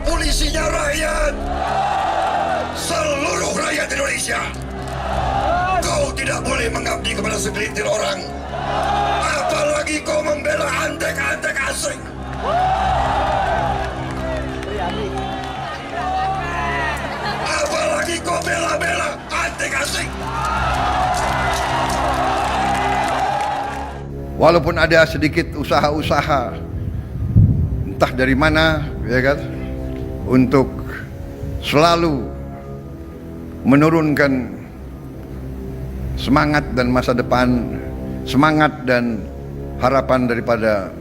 Polisinya rakyat, seluruh rakyat Indonesia. Kau tidak boleh mengabdi kepada segelintir orang, apalagi kau membela antek-antek asing. Apalagi kau bela-bela antek asing. Walaupun ada sedikit usaha-usaha entah dari mana, ya kan, untuk selalu menurunkan semangat dan masa depan, semangat dan harapan daripada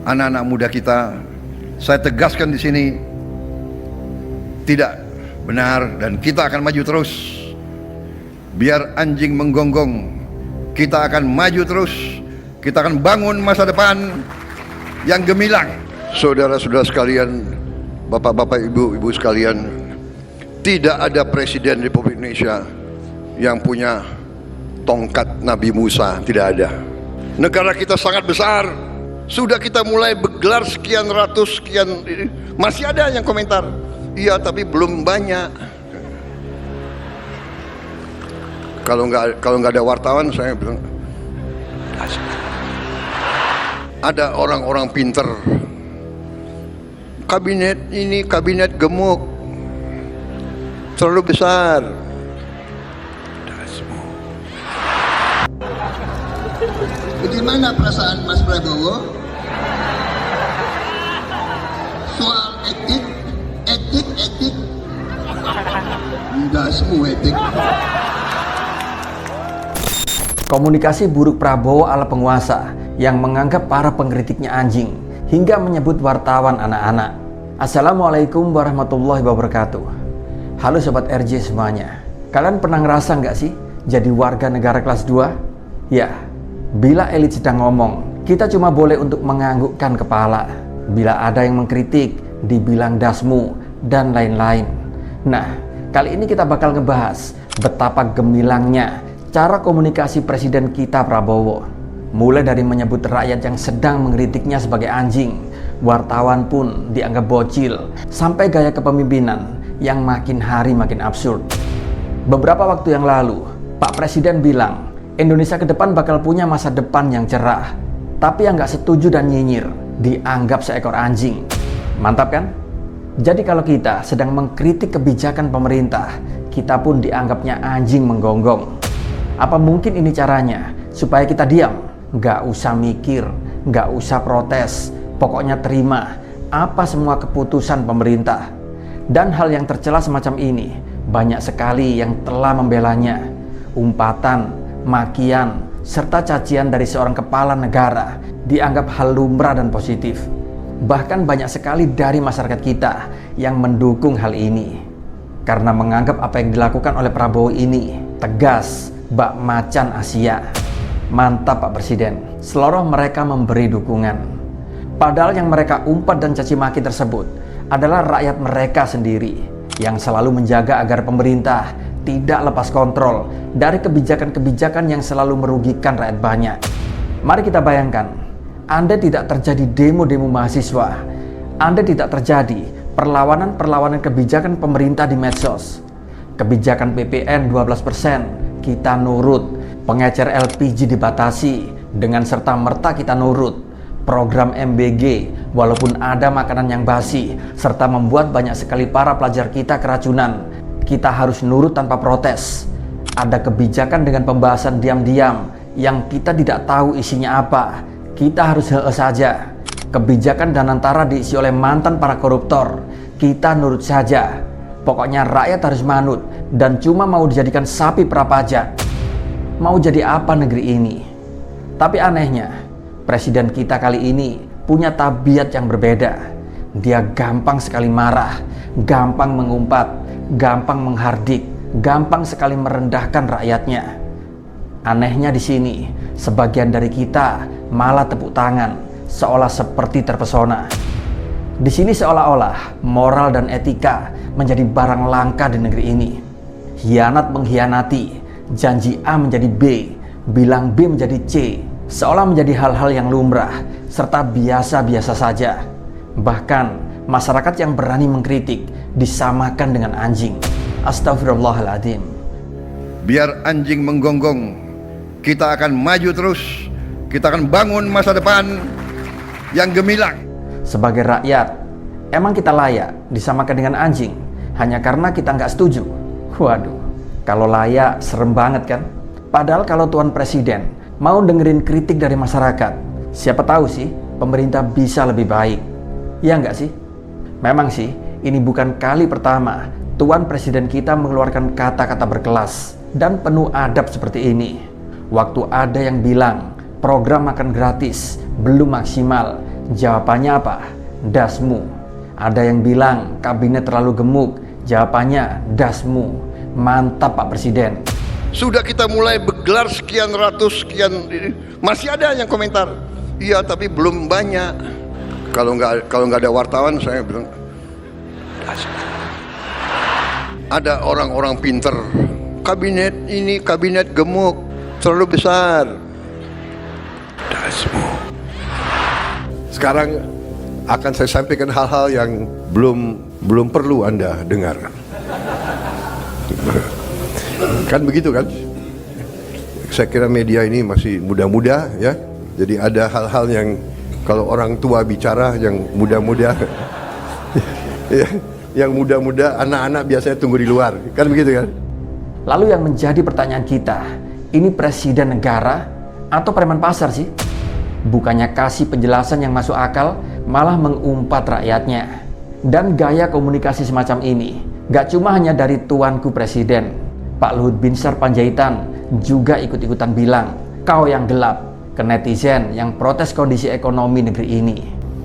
anak-anak muda kita, saya tegaskan di sini tidak benar dan kita akan maju terus. Biar anjing menggonggong, kita akan maju terus. Kita akan bangun masa depan yang gemilang. Saudara-saudara sekalian, bapak-bapak, ibu-ibu sekalian, tidak ada presiden Republik Indonesia yang punya tongkat Nabi Musa, tidak ada. Negara kita sangat besar, sudah kita mulai bergelar sekian ratus, sekian, masih ada yang komentar, iya tapi belum banyak. Kalau nggak ada wartawan, saya bilang ada orang-orang pinter. Kabinet ini kabinet gemuk, terlalu besar. Bagaimana perasaan Mas Prabowo soal etik? Enggak semua etik. Komunikasi buruk Prabowo ala penguasa yang menganggap para pengkritiknya anjing hingga menyebut wartawan anak-anak. Assalamualaikum warahmatullahi wabarakatuh. Halo Sobat RJ semuanya. Kalian pernah ngerasa nggak sih jadi warga negara kelas 2? Ya, bila elit sedang ngomong, kita cuma boleh untuk menganggukkan kepala. Bila ada yang mengkritik, dibilang dasmu, dan lain-lain. Nah, kali ini kita bakal ngebahas betapa gemilangnya cara komunikasi Presiden kita Prabowo. Mulai dari menyebut rakyat yang sedang mengkritiknya sebagai anjing, wartawan pun dianggap bocil, sampai gaya kepemimpinan yang makin hari makin absurd. Beberapa waktu yang lalu, Pak Presiden bilang Indonesia ke depan bakal punya masa depan yang cerah. Tapi yang gak setuju dan nyinyir dianggap seekor anjing. Mantap kan? Jadi kalau kita sedang mengkritik kebijakan pemerintah, kita pun dianggapnya anjing menggonggong. Apa mungkin ini caranya supaya kita diam? Gak usah mikir, gak usah protes, pokoknya terima apa semua keputusan pemerintah. Dan hal yang tercela semacam ini banyak sekali yang telah membelanya. Umpatan, makian, serta cacian dari seorang kepala negara dianggap hal lumrah dan positif. Bahkan banyak sekali dari masyarakat kita yang mendukung hal ini karena menganggap apa yang dilakukan oleh Prabowo ini tegas, bak macan Asia. Mantap Pak Presiden, seluruh mereka memberi dukungan. Padahal yang mereka umpat dan caci maki tersebut adalah rakyat mereka sendiri yang selalu menjaga agar pemerintah tidak lepas kontrol dari kebijakan-kebijakan yang selalu merugikan rakyat banyak. Mari kita bayangkan, andai tidak terjadi demo-demo mahasiswa, andai tidak terjadi perlawanan-perlawanan kebijakan pemerintah di medsos, kebijakan PPN 12% kita nurut, pengecer LPG dibatasi, dengan serta-merta kita nurut, program MBG walaupun ada makanan yang basi, serta membuat banyak sekali para pelajar kita keracunan, kita harus nurut tanpa protes. Ada kebijakan dengan pembahasan diam-diam yang kita tidak tahu isinya apa, kita harus heeh saja. Kebijakan Danantara diisi oleh mantan para koruptor, kita nurut saja. Pokoknya rakyat harus manut dan cuma mau dijadikan sapi prapajak. Mau jadi apa negeri ini? Tapi anehnya, presiden kita kali ini punya tabiat yang berbeda. Dia gampang sekali marah, gampang mengumpat, gampang menghardik, gampang sekali merendahkan rakyatnya. Anehnya di sini, sebagian dari kita malah tepuk tangan, seolah seperti terpesona. Di sini seolah-olah moral dan etika menjadi barang langka di negeri ini. Hianat mengkhianati, janji A menjadi B, bilang B menjadi C, seolah menjadi hal-hal yang lumrah serta biasa-biasa saja. Bahkan masyarakat yang berani mengkritik disamakan dengan anjing. Astagfirullahaladzim. Biar anjing menggonggong, kita akan maju terus. Kita akan bangun masa depan yang gemilang. Sebagai rakyat, emang kita layak disamakan dengan anjing hanya karena kita nggak setuju? Waduh, kalau layak serem banget kan? Padahal kalau Tuan Presiden mau dengerin kritik dari masyarakat, siapa tahu sih pemerintah bisa lebih baik. Ya nggak sih? Memang sih, ini bukan kali pertama Tuan Presiden kita mengeluarkan kata-kata berkelas dan penuh adab seperti ini. Waktu ada yang bilang program makan gratis belum maksimal, jawabannya apa? Dasmu. Ada yang bilang kabinet terlalu gemuk, jawabannya dasmu. Mantap Pak Presiden. Sudah kita mulai bergelar sekian ratus, sekian, masih ada yang komentar, iya tapi belum banyak. Kalau nggak ada wartawan, saya bilang ada orang-orang pinter, kabinet ini kabinet gemuk, terlalu besar. Dasmu. Sekarang akan saya sampaikan hal-hal yang belum perlu Anda dengar. Kan begitu kan? Saya kira media ini masih muda-muda ya. Jadi ada hal-hal yang kalau orang tua bicara yang muda-muda ya, yang muda-muda, anak-anak biasanya tunggu di luar. Kan begitu kan? Lalu yang menjadi pertanyaan kita, ini presiden negara atau preman pasar sih? Bukannya kasih penjelasan yang masuk akal, malah mengumpat rakyatnya. Dan gaya komunikasi semacam ini gak cuma hanya dari tuanku presiden, Pak Luhut Binsar Panjaitan juga ikut-ikutan bilang, kau yang gelap, ke netizen yang protes kondisi ekonomi negeri ini.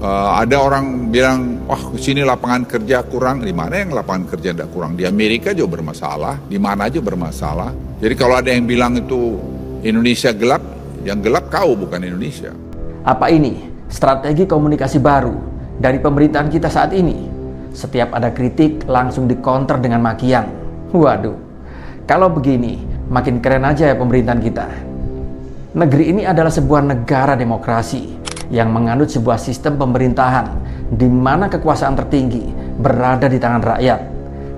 Ada orang bilang, wah sini lapangan kerja kurang. Di mana yang lapangan kerja tidak kurang? Di Amerika juga bermasalah, di mana aja bermasalah. Jadi kalau ada yang bilang itu Indonesia gelap, yang gelap kau bukan Indonesia. Apa ini strategi komunikasi baru dari pemerintahan kita saat ini? Setiap ada kritik langsung dikonter dengan makian. Waduh, kalau begini makin keren aja ya pemerintahan kita. Negeri ini adalah sebuah negara demokrasi yang menganut sebuah sistem pemerintahan di mana kekuasaan tertinggi berada di tangan rakyat.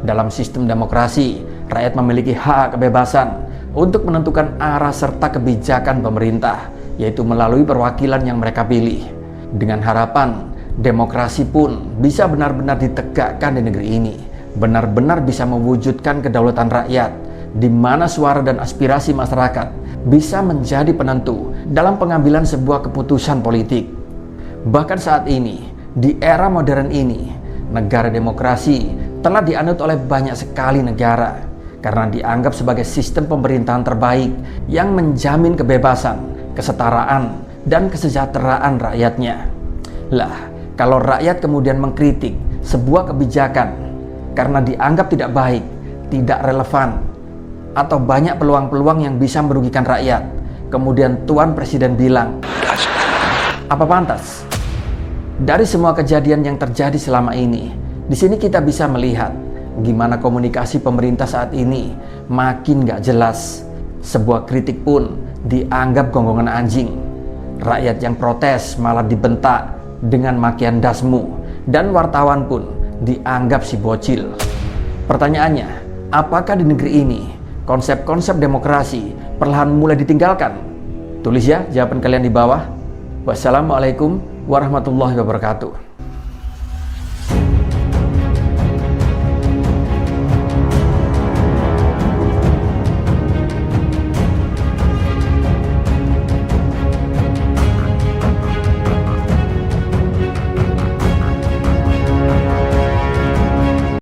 Dalam sistem demokrasi, rakyat memiliki hak kebebasan untuk menentukan arah serta kebijakan pemerintah, yaitu melalui perwakilan yang mereka pilih. Dengan harapan demokrasi pun bisa benar-benar ditegakkan di negeri ini, benar-benar bisa mewujudkan kedaulatan rakyat, di mana suara dan aspirasi masyarakat bisa menjadi penentu dalam pengambilan sebuah keputusan politik. Bahkan saat ini, di era modern ini, negara demokrasi telah dianut oleh banyak sekali negara karena dianggap sebagai sistem pemerintahan terbaik yang menjamin kebebasan, kesetaraan, dan kesejahteraan rakyatnya. Lah, kalau rakyat kemudian mengkritik sebuah kebijakan karena dianggap tidak baik, tidak relevan, atau banyak peluang-peluang yang bisa merugikan rakyat, kemudian Tuan Presiden bilang, apa pantas? Dari semua kejadian yang terjadi selama ini, di sini kita bisa melihat gimana komunikasi pemerintah saat ini makin gak jelas. Sebuah kritik pun dianggap gonggongan anjing. Rakyat yang protes malah dibentak dengan makian dasmu, dan wartawan pun dianggap si bocil. Pertanyaannya, apakah di negeri ini konsep-konsep demokrasi perlahan mulai ditinggalkan? Tulis ya jawaban kalian di bawah. Wassalamualaikum warahmatullahi wabarakatuh.